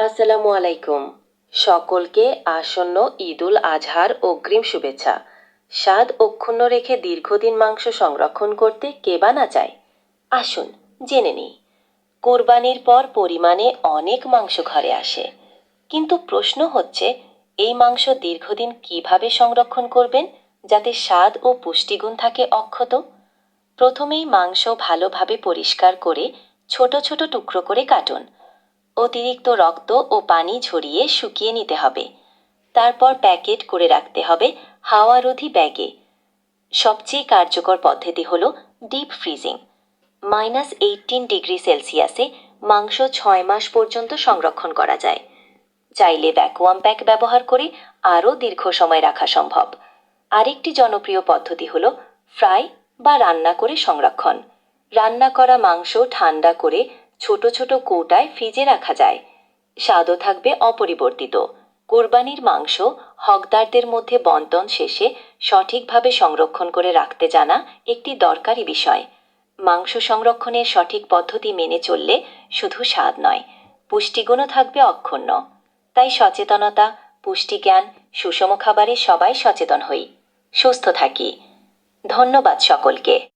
আসসালামু আলাইকুম। সকলকে আসন্ন ঈদুল আজহার অগ্রিম শুভেচ্ছা। স্বাদ অক্ষুণ্ণ রেখে দীর্ঘদিন মাংস সংরক্ষণ করতে কে বা না চায়? আসুন জেনে নিই। কোরবানির পর পরিমাণে অনেক মাংস ঘরে আসে, কিন্তু প্রশ্ন হচ্ছে এই মাংস দীর্ঘদিন কিভাবে সংরক্ষণ করবেন যাতে স্বাদ ও পুষ্টিগুণ থাকে অক্ষত। প্রথমেই মাংস ভালোভাবে পরিষ্কার করে ছোট ছোট টুকরো করে কাটুন। অতিরিক্ত রক্ত ও পানি ঝরিয়ে শুকিয়ে নিতে হবে। তারপর প্যাকেট করে রাখতে হবে হাওয়ারোধী ব্যাগে। সবচেয়ে কার্যকর পদ্ধতি হল ডিপ ফ্রিজিং। -18 ডিগ্রি সেলসিয়াসে মাংস 6 মাস পর্যন্ত সংরক্ষণ করা যায়। চাইলে ভ্যাকুয়াম প্যাক ব্যবহার করে আরও দীর্ঘ সময় রাখা সম্ভব। আরেকটি জনপ্রিয় পদ্ধতি হল ফ্রাই বা রান্না করে সংরক্ষণ। রান্না করা মাংস ঠান্ডা করে ছোট ছোট কৌটায় ফ্রিজে রাখা যায়। স্বাদও থাকবে অপরিবর্তিত। কোরবানির মাংস হকদারদের মধ্যে বণ্টন শেষে সঠিকভাবে সংরক্ষণ করে রাখতে জানা একটি দরকারি বিষয়। মাংস সংরক্ষণের সঠিক পদ্ধতি মেনে চললে শুধু স্বাদ নয়, পুষ্টিগুণও থাকবে অক্ষুণ্ণ। তাই সচেতনতা, পুষ্টিজ্ঞান, সুষম খাবারে সবাই সচেতন হই, সুস্থ থাকি। ধন্যবাদ সকলকে।